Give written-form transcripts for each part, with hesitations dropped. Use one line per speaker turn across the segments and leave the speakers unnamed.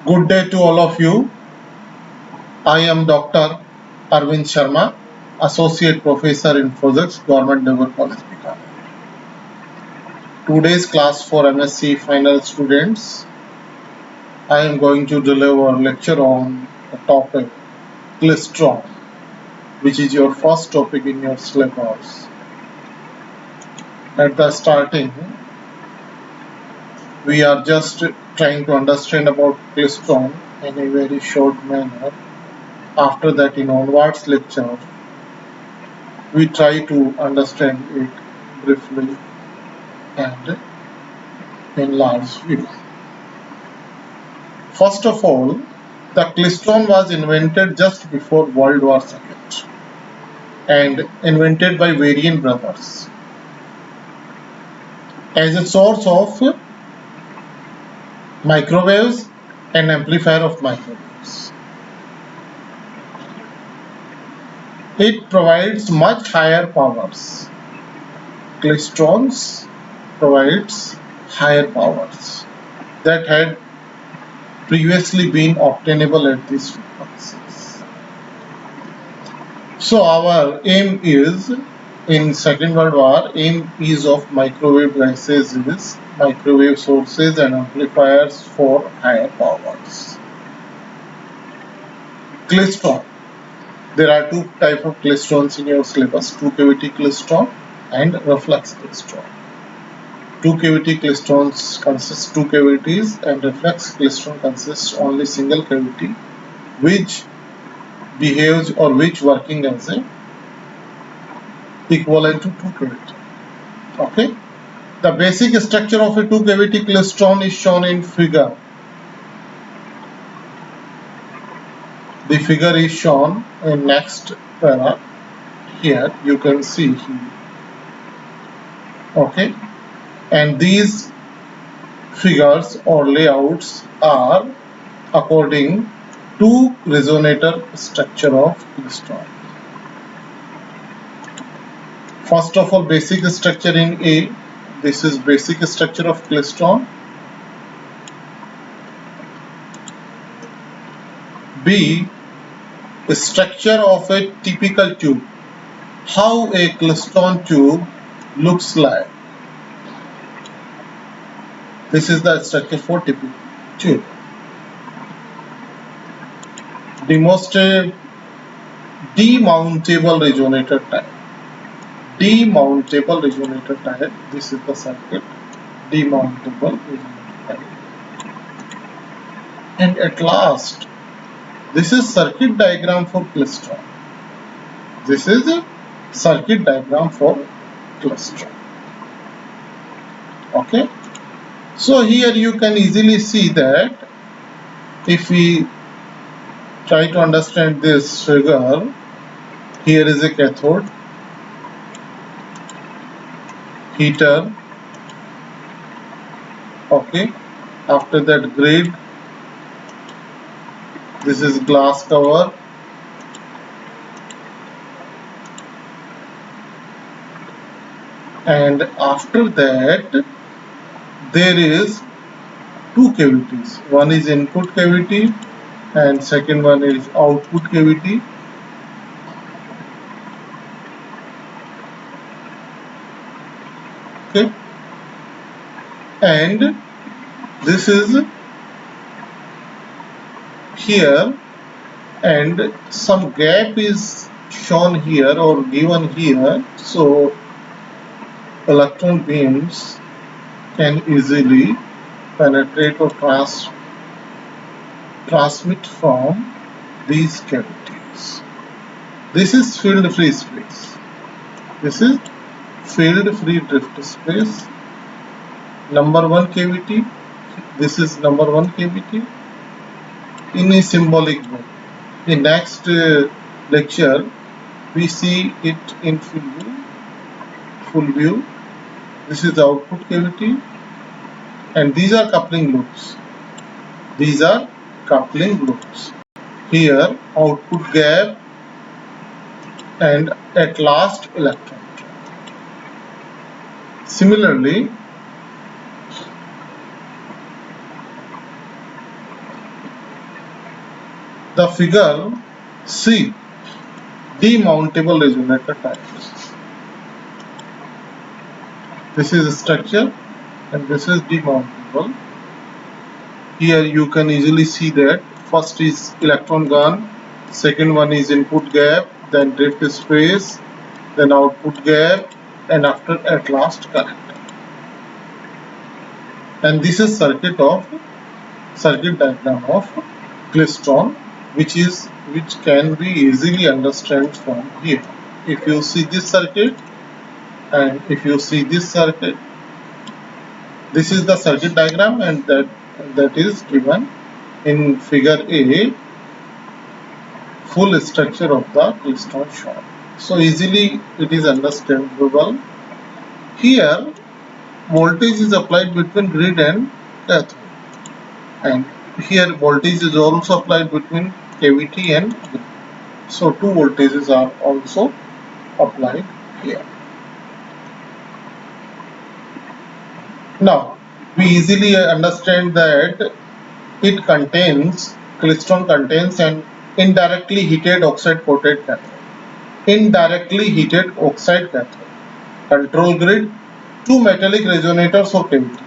Good day to all of you. I am Dr. Arvind Sharma, Associate Professor in Physics, Government Naval College, BIKANER. Today's class for M.SC final students, I am going to deliver a lecture on the topic Klystron, which is your first topic in your syllabus. At the starting, we are just trying to understand about Klystron in a very short manner. After that, in onwards lecture, we try to understand it briefly and in large view. First of all, the Klystron was invented just before World War II and invented by Varian brothers as a source of microwaves and amplifier of microwaves. It provides much higher powers. Klystrons provides higher powers that had previously been obtainable at these frequencies. So our aim is, in Second World War, aim is of microwave devices is microwave sources and amplifiers for higher powers. Klystron. There are two types of klystrons in your syllabus, two-cavity klystron and reflex klystron. Two-cavity klystrons consist two cavities and reflex klystron consists only single cavity, which behaves or which working as a equivalent to two cavity. Okay. The basic structure of a two-cavity klystron is shown in figure. The figure is shown in next para. Here you can see here. Okay. And these figures or layouts are according to resonator structure of klystron. First of all, basic structure in A. This is basic structure of klystron. B. Structure of a typical tube. How a klystron tube looks like. This is the structure for typical tube. Demonstrate demountable resonator type. Demountable resonator type. This is the circuit. Demountable resonator type. And at last, this is circuit diagram for klystron. This is a circuit diagram for klystron. Okay. So here you can easily see that if we try to understand this figure, here is a cathode, heater, okay, after that grid, this is glass cover, and after that there is two cavities. One is input cavity and second one is output cavity. Okay, and this is here and some gap is shown here or given here, so electron beams can easily penetrate or transmit from these cavities. This is field-free space. This is field-free drift space. Number one cavity. This is number one cavity in a symbolic way. In next lecture, we see it in full view. This is the output cavity, and these are coupling loops. These are coupling loops. Here, output gap, and at last electron track. Similarly, The figure C, demountable resonator types. This is a structure and this is demountable. Here you can easily see that first is electron gun, second one is input gap, then drift space, then output gap, and after at last collector. And this is circuit diagram of Klystron, which can be easily understood from here. If you see this circuit and if you see this circuit, this is the circuit diagram, and that is given in figure A, full structure of the Klystron shot. So easily it is understandable. Here voltage is applied between grid and cathode, and here voltage is also applied between cavity and grid. So two voltages are also applied here. Now we easily understand that Klystron contains an indirectly heated oxide coated cathode. Indirectly heated oxide cathode. Control grid, two metallic resonators or cavity.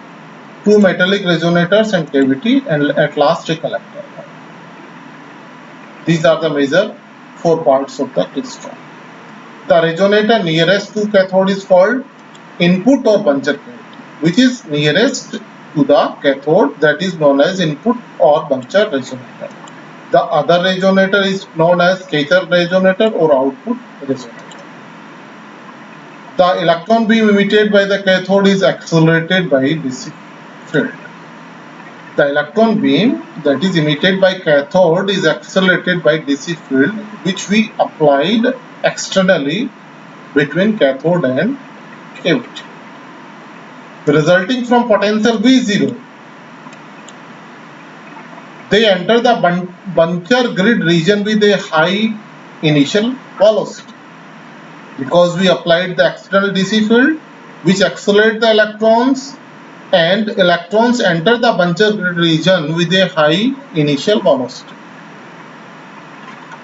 Two metallic resonators and cavity, and at last a collector. These are the major four parts of the Klystron. The resonator nearest to cathode is called input or buncher cavity, which is nearest to the cathode, that is known as input or buncher resonator. The other resonator is known as catcher resonator or output resonator. The electron beam emitted by the cathode is accelerated by DC field. The electron beam that is emitted by cathode is accelerated by DC field, which we applied externally between cathode and cavity, resulting from potential V0. They enter the buncher grid region with a high initial velocity. Because we applied the external DC field, which accelerates the electrons, and electrons enter the buncher grid region with a high initial velocity.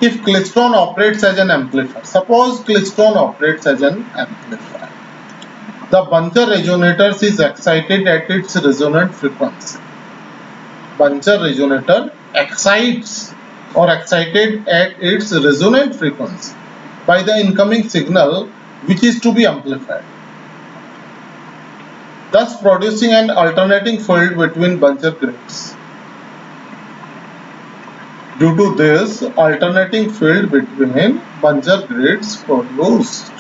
If Klystron operates as an amplifier, suppose Klystron operates as an amplifier, the buncher resonator is excited at its resonant frequency. Buncher resonator excited at its resonant frequency by the incoming signal, which is to be amplified, thus producing an alternating field between buncher grids. Due to this alternating field between buncher grids produced,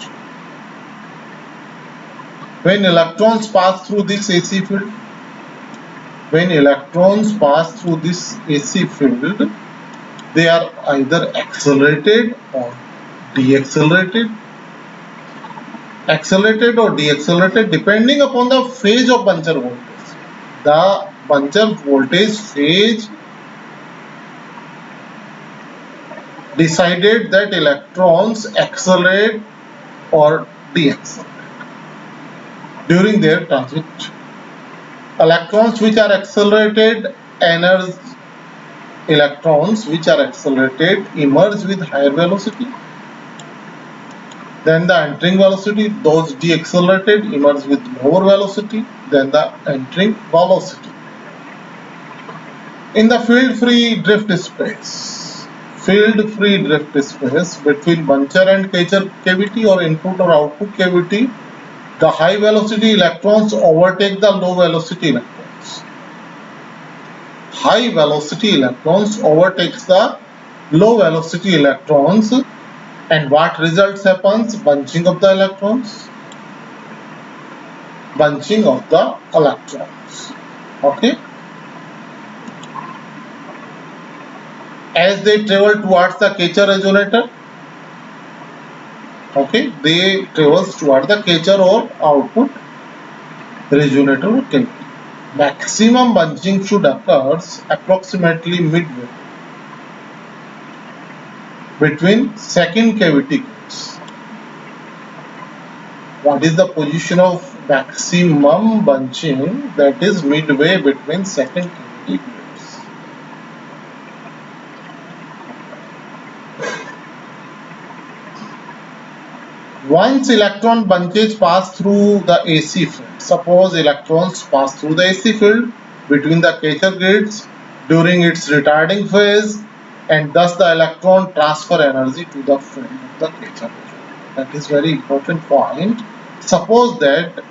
when electrons pass through this AC field, they are either accelerated or deaccelerated depending upon the phase of buncher voltage. The buncher voltage phase decided that electrons accelerate or deaccelerate during their transit. Electrons which are accelerated emerge with higher velocity than the entering velocity. Those deaccelerated emerge with lower velocity than the entering velocity. In the field-free drift space between buncher and catcher cavity or input or output cavity, the high velocity electrons overtake the low velocity electrons. High velocity electrons overtakes the low velocity electrons, and what results happens? Bunching of the electrons. Okay. As they travel towards the catcher resonator, okay, they travel towards the catcher or output resonator cavity. Maximum bunching should occur approximately midway between second cavity grids. What is the position of maximum bunching? That is midway between second cavity grids. Once electron bunches pass through the AC field, suppose electrons pass through the AC field between the Kacher grids during its retarding phase, and thus the electron transfer energy to the field of the Kacher grid. That is very important point. Suppose that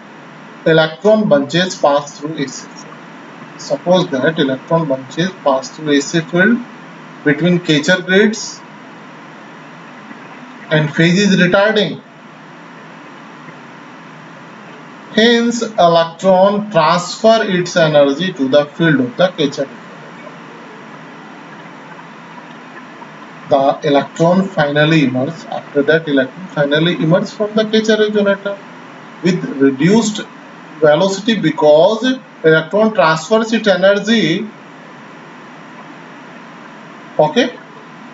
electron bunches pass through AC field. Suppose that electron bunches pass through AC field between Kacher grids and phase is retarding. Hence, electron transfer its energy to the field of the Kacher. The electron finally emerges. After that, electron finally emerges from the Kacher resonator with reduced velocity because electron transfers its energy. Okay,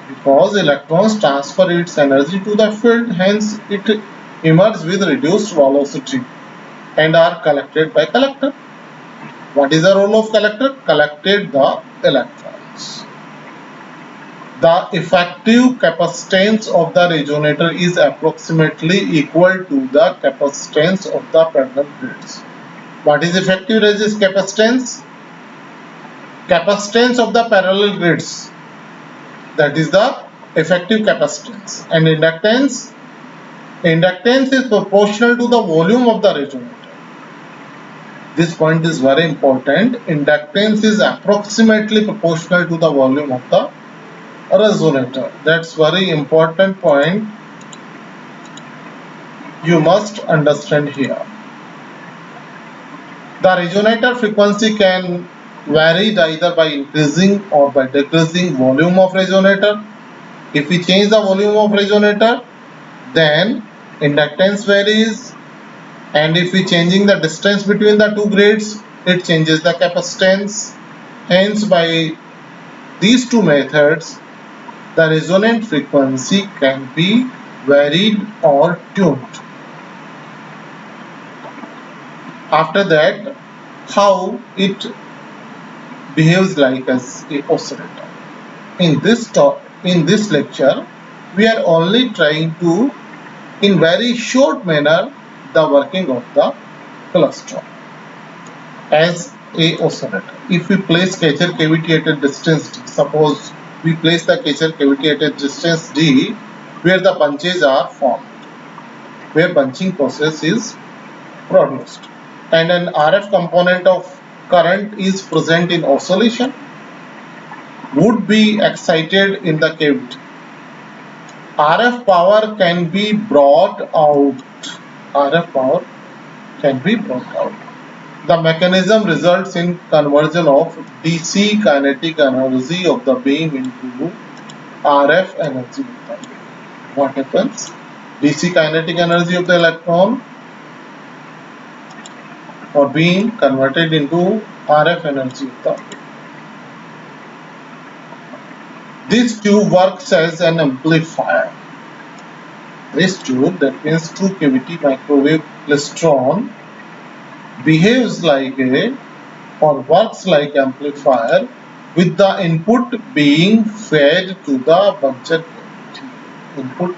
because electrons transfer its energy to the field, hence it emerges with reduced velocity and are collected by collector. What is the role of collector? Collected the electrons. The effective capacitance of the resonator is approximately equal to the capacitance of the parallel grids. What is effective capacitance? Capacitance of the parallel grids. That is the effective capacitance. And inductance? Inductance is proportional to the volume of the resonator. This point is very important. Inductance is approximately proportional to the volume of the resonator. That's very important point you must understand here. The resonator frequency can vary either by increasing or by decreasing volume of resonator. If we change the volume of resonator, then inductance varies, and if we changing the distance between the two grids, it changes the capacitance. Hence, by these two methods, the resonant frequency can be varied or tuned. After that, how it behaves like as a oscillator. In this lecture, we are only trying to, in very short manner, the working of the klystron as a oscillator. If we place Kacher cavity at a distance d, suppose we place the Kacher cavity at a distance d, where the bunches are formed, where bunching process is produced, and an RF component of current is present in oscillation, would be excited in the cavity. RF power can be brought out. RF power can be brought out. The mechanism results in conversion of DC kinetic energy of the beam into RF energy of the beam. What happens? DC kinetic energy of the electron or beam converted into RF energy of the beam. This tube works as an amplifier. This tube, that means two cavity microwave klystron, behaves like a or works like amplifier, with the input being fed to the buncher cavity. Input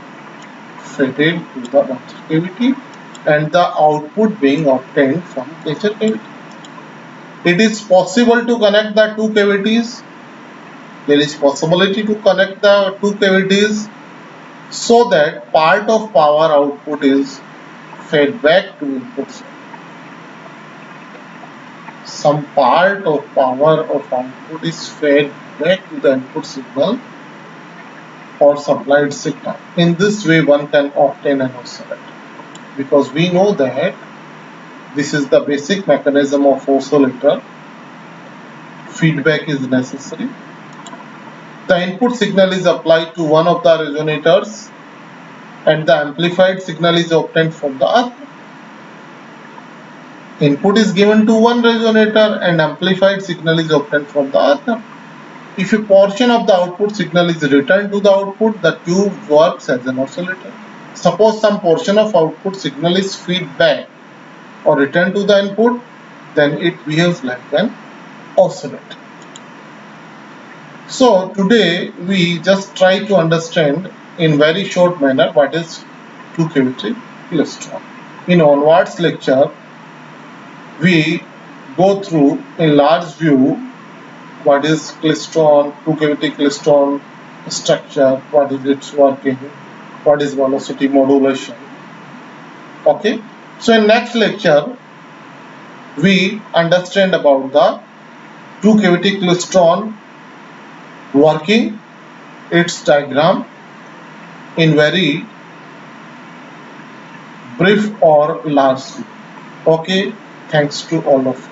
fed to the buncher cavity and the output being obtained from Kacher cavity. It is possible to connect the two cavities. There is possibility to connect the two cavities so that part of power output is fed back to input signal. Some part of power of output is fed back to the input signal or supplied signal. In this way, one can obtain an oscillator, because we know that this is the basic mechanism of oscillator. Feedback is necessary. The input signal is applied to one of the resonators and the amplified signal is obtained from the other. Input is given to one resonator and amplified signal is obtained from the other. If a portion of the output signal is returned to the output, the tube works as an oscillator. Suppose some portion of output signal is fed back or returned to the input, then it behaves like an oscillator. So today we just try to understand in very short manner what is two cavity. klystron. In onwards lecture, we go through in large view what is klystron, two-cavity klystron structure, what is its working, what is velocity modulation. Okay, so in next lecture we understand about the two-cavity klystron working, its diagram in very brief or large view. Okay, thanks to all of you.